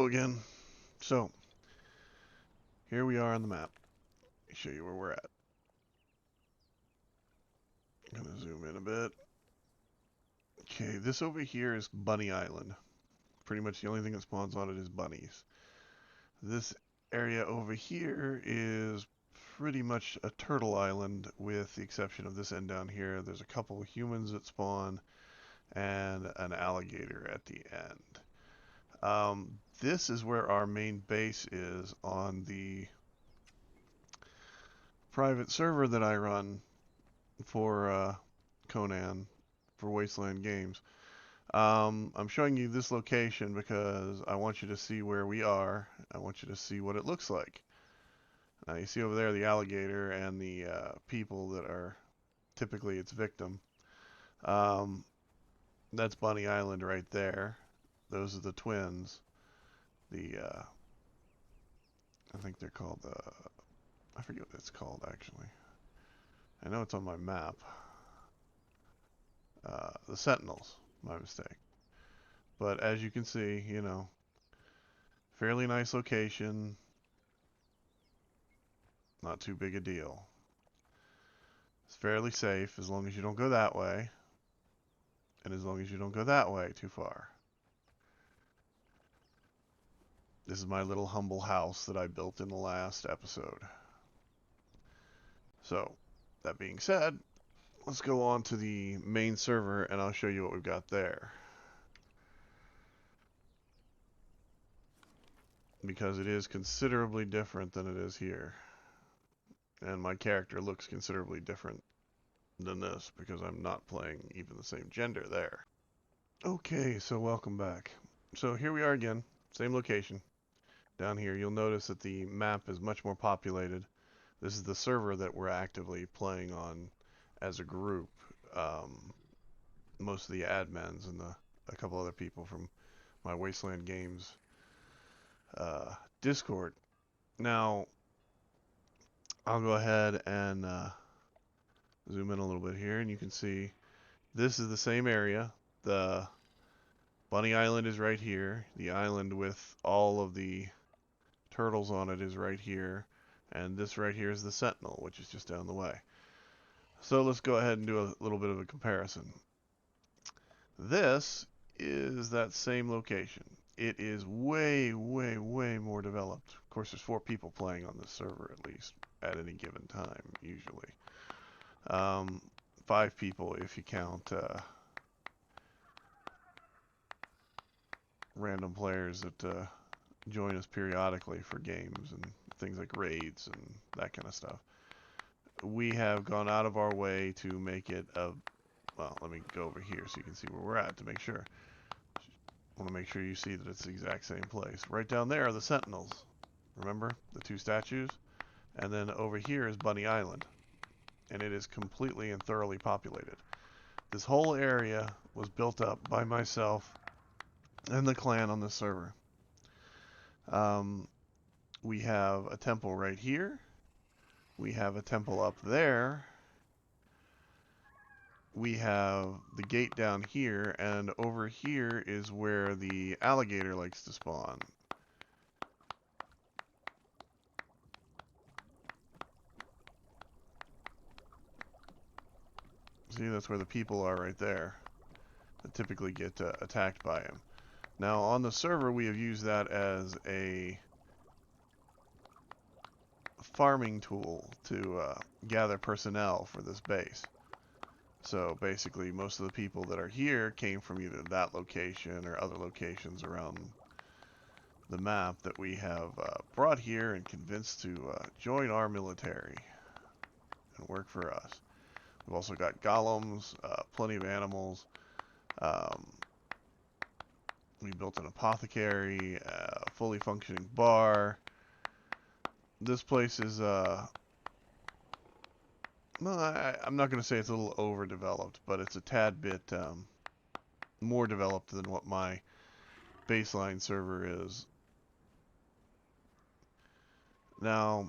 Hello again. So, here we are on the map. Let me show you where we're at. I'm gonna zoom in a bit. Okay, this over here is Bunny Island. Pretty much the only thing that spawns on it is bunnies. This area over here is pretty much a turtle island with the exception of this end down here. There's a couple of humans that spawn and an alligator at the end. This is where our main base is on the private server that I run for Conan for Wasteland Games. I'm showing you this location because I want you to see where we are. I want you to see what it looks like. Now you see over there the alligator and the people that are typically its victim. Um, that's Bunny Island right there. Those are the twins. I think they're called I forget what it's called actually. I know it's on my map. The Sentinels, my mistake. But as you can see, fairly nice location, not too big a deal. It's fairly safe as long as you don't go that way, and as long as you don't go that way too far. This is my little humble house that I built in the last episode. So, that being said, let's go on to the main server and I'll show you what we've got there. Because it is considerably different than it is here. And my character looks considerably different than this because I'm not playing even the same gender there. Okay, so welcome back. So here we are again, same location. Down here you'll notice that the map is much more populated. This is the server that we're actively playing on as a group. Most of the admins and a couple other people from my Wasteland Games Discord. Now, I'll go ahead and zoom in a little bit here, and you can see this is the same area. The Bunny Island is right here. The island with all of the turtles on it is right here. And this right here is the Sentinel, which is just down the way. So let's go ahead and do a little bit of a comparison. This is that same location. It is way, way, way more developed. Of course, there's 4 people playing on this server at least at any given time, usually. 5 people if you count random players that join us periodically for games and things like raids and that kind of stuff. We have gone out of our way to make it well, let me go over here so you can see where we're at to make sure. I want to make sure you see that it's the exact same place. Right down there are the Sentinels. Remember the 2 statues? And then over here is Bunny Island. And it is completely and thoroughly populated. This whole area was built up by myself and the clan on this server. We have a temple right here. We have a temple up there. We have the gate down here, and over here is where the alligator likes to spawn. See, that's where the people are right there that typically get attacked by him. Now, on the server, we have used that as a farming tool to gather personnel for this base. So basically, most of the people that are here came from either that location or other locations around the map that we have brought here and convinced to join our military and work for us. We've also got golems, plenty of animals. We built an apothecary, a fully functioning bar. This place is, no, I'm not going to say it's a little overdeveloped, but it's a tad bit more developed than what my baseline server is. Now,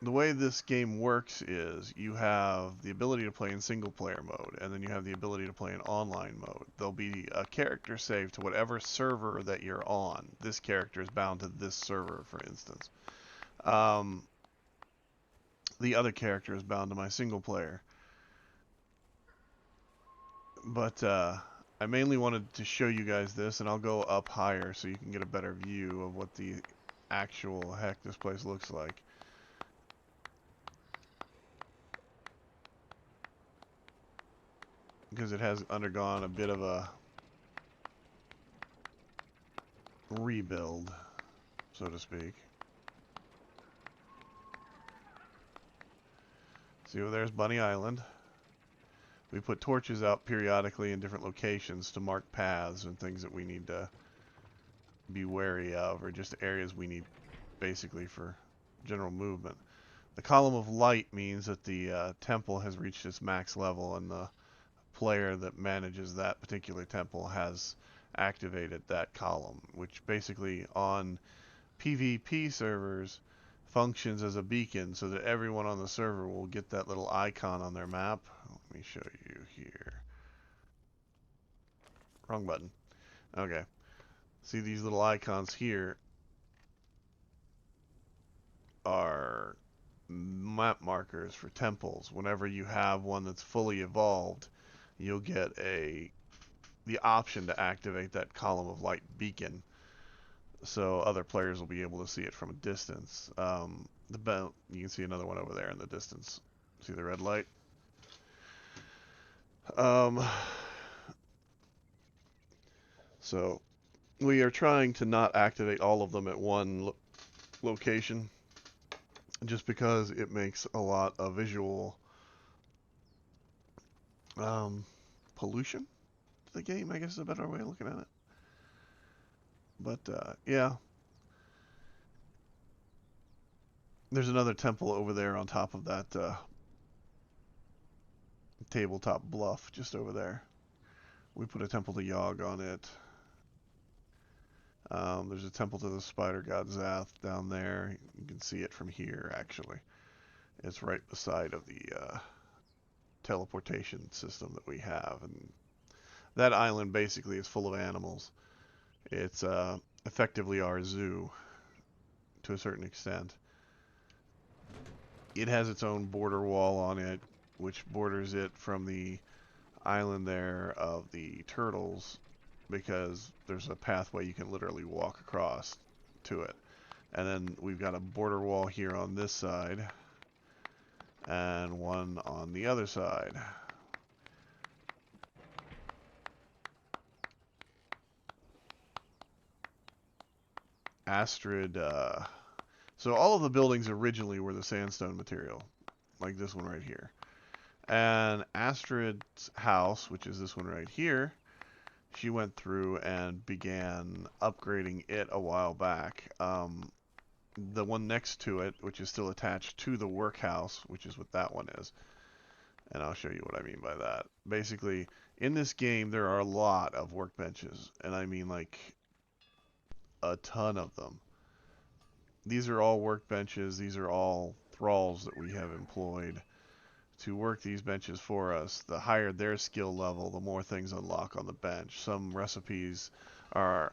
the way this game works is you have the ability to play in single player mode, and then you have the ability to play in online mode. There'll be a character saved to whatever server that you're on. This character is bound to this server, for instance. Um, the other character is bound to my single player. But I mainly wanted to show you guys this, and I'll go up higher so you can get a better view of what the actual heck this place looks like. Because it has undergone a bit of a rebuild, so to speak. See over there's Bunny Island. We put torches out periodically in different locations to mark paths and things that we need to be wary of, or just areas we need basically for general movement. The column of light means that the temple has reached its max level, and the player that manages that particular temple has activated that column, which basically on PvP servers functions as a beacon so that everyone on the server will get that little icon on their map. Let me show you here. Wrong button. Okay. See, these little icons here are map markers for temples. Whenever you have one that's fully evolved, you'll get the option to activate that column of light beacon, so other players will be able to see it from a distance. You can see another one over there in the distance. See the red light? So we are trying to not activate all of them at one location, just because it makes a lot of visual pollution to the game, I guess is a better way of looking at it. But yeah, there's another temple over there on top of that tabletop bluff just over there. We put a temple to Yogg on it. There's a temple to the spider god Zath down there. You can see it from here, actually. It's right beside of the teleportation system that we have. And that island basically is full of animals. It's effectively our zoo to a certain extent. It has its own border wall on it, which borders it from the island there of the turtles, because there's a pathway you can literally walk across to it. And then we've got a border wall here on this side and one on the other side. Astrid, so all of the buildings originally were the sandstone material, like this one right here. And Astrid's house, which is this one right here, she went through and began upgrading it a while back. The one next to it, which is still attached to the workhouse, which is what that one is. And I'll show you what I mean by that. Basically, in this game, there are a lot of workbenches, and I mean like a ton of them. These are all workbenches. These are all thralls that we have employed to work these benches for us. The higher their skill level, the more things unlock on the bench. Some recipes are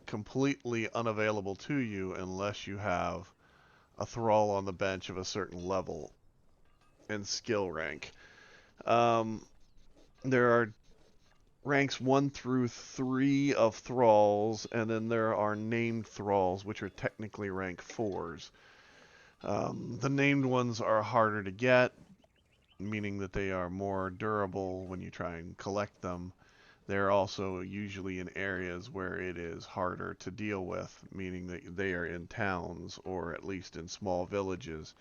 completely unavailable to you unless you have a thrall on the bench of a certain level and skill rank. There are ranks 1 through 3 of thralls, and then there are named thralls, which are technically rank 4s. The named ones are harder to get, meaning that they are more durable when you try and collect them. They're also usually in areas where it is harder to deal with, meaning that they are in towns or at least in small villages,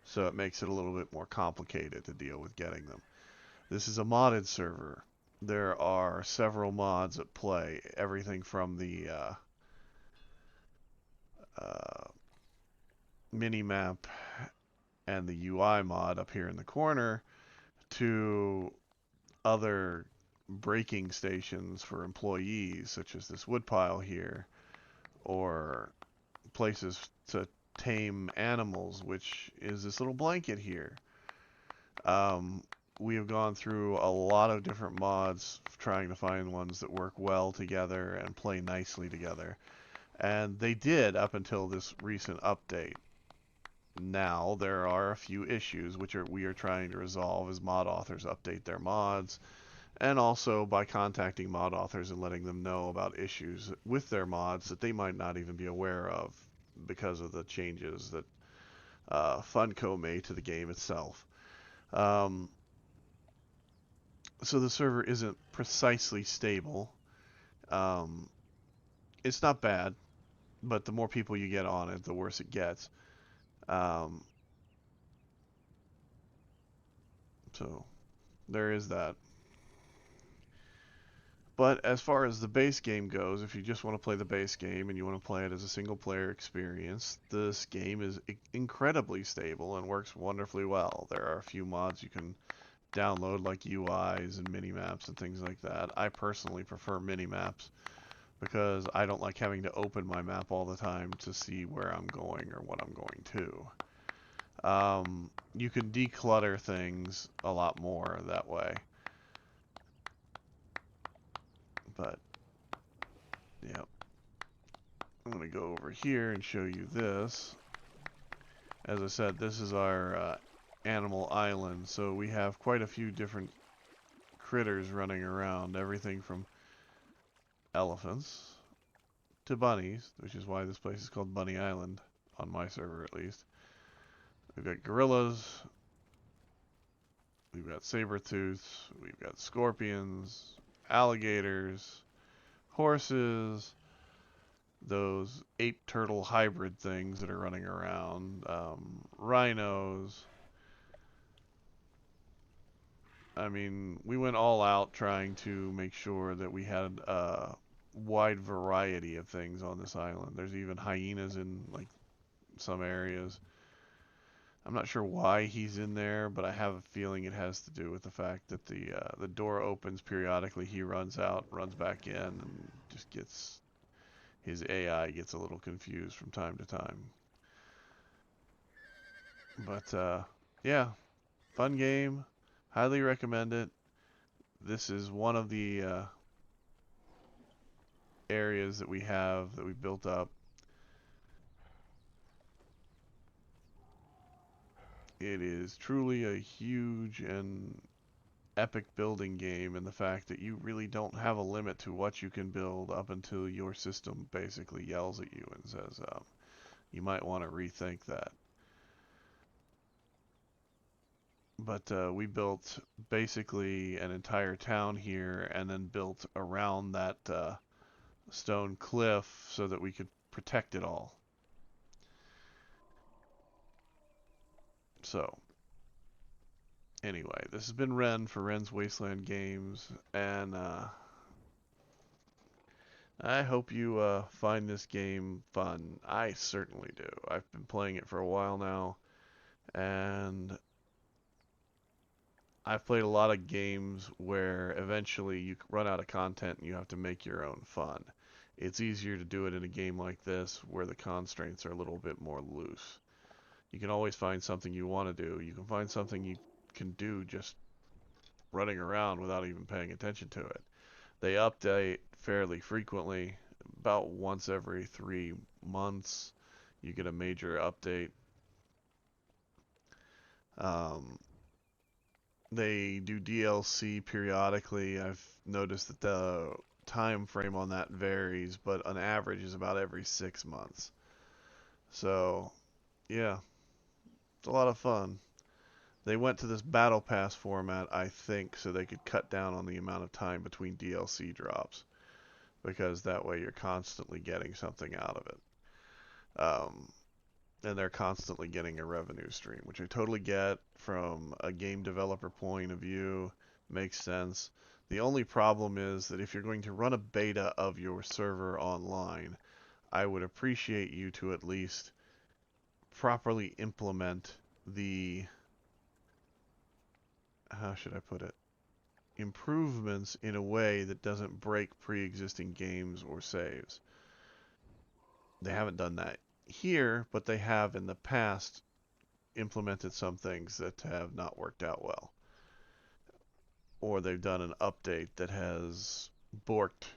so it makes it a little bit more complicated to deal with getting them. This is a modded server. There are several mods at play, everything from the mini-map and the UI mod up here in the corner to other breaking stations for employees, such as this woodpile here, or places to tame animals, which is this little blanket here. Um, we have gone through a lot of different mods trying to find ones that work well together and play nicely together. And they did up until this recent update. Now there are a few issues which we are trying to resolve as mod authors update their mods, and also by contacting mod authors and letting them know about issues with their mods that they might not even be aware of because of the changes that Funko made to the game itself. Um, so the server isn't precisely stable. Um, it's not bad, but the more people you get on it, the worse it gets. Um, so there is that. But as far as the base game goes, if you just want to play the base game and you want to play it as a single player experience, this game is incredibly stable and works wonderfully well. There are a few mods you can download like UIs and mini-maps and things like that. I personally prefer mini-maps because I don't like having to open my map all the time to see where I'm going or what I'm going to. You can declutter things a lot more that way. But, yeah. I'm going to go over here and show you this. As I said, this is our animal island, so we have quite a few different critters running around. Everything from elephants to bunnies, which is why this place is called Bunny Island, on my server at least. We've got gorillas, we've got saber-tooths, we've got scorpions, alligators, horses, those ape turtle hybrid things that are running around, rhinos. I mean, we went all out trying to make sure that we had a wide variety of things on this island. There's even hyenas in like some areas. I'm not sure why he's in there, but I have a feeling it has to do with the fact that the door opens periodically. He runs out, runs back in, and just gets his AI gets a little confused from time to time. But yeah, fun game. Highly recommend it. This is one of the areas that we have that we built up. It is truly a huge and epic building game in the fact that you really don't have a limit to what you can build up until your system basically yells at you and says, you might want to rethink that. But we built basically an entire town here and then built around that stone cliff so that we could protect it all. So, anyway, this has been Ren for Ren's Wasteland Games, and I hope you find this game fun. I certainly do. I've been playing it for a while now, and I've played a lot of games where eventually you run out of content and you have to make your own fun. It's easier to do it in a game like this where the constraints are a little bit more loose. You can always find something you want to do. You can find something you can do just running around without even paying attention to it. They update fairly frequently, about once every 3 months. You get a major update. Um, they do DLC periodically. I've noticed that the time frame on that varies, but on average is about every 6 months. So, yeah, it's a lot of fun. They went to this battle pass format, I think, so they could cut down on the amount of time between DLC drops, because that way you're constantly getting something out of it. And they're constantly getting a revenue stream, which I totally get from a game developer point of view. Makes sense. The only problem is that if you're going to run a beta of your server online, I would appreciate you to at least properly implement the, how should I put it, improvements in a way that doesn't break pre-existing games or saves. They haven't done that here, but they have in the past implemented some things that have not worked out well. Or they've done an update that has borked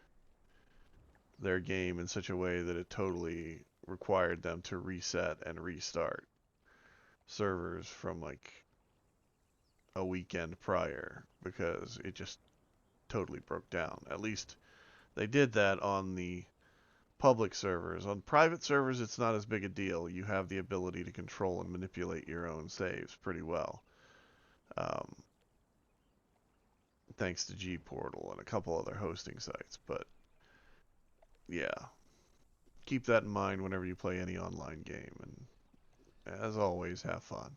their game in such a way that it totally required them to reset and restart servers from like a weekend prior because it just totally broke down. At least they did that on the public servers. On private servers, it's not as big a deal. You have the ability to control and manipulate your own saves pretty well, um, thanks to G Portal and a couple other hosting sites. But yeah, keep that in mind whenever you play any online game. And as always, have fun.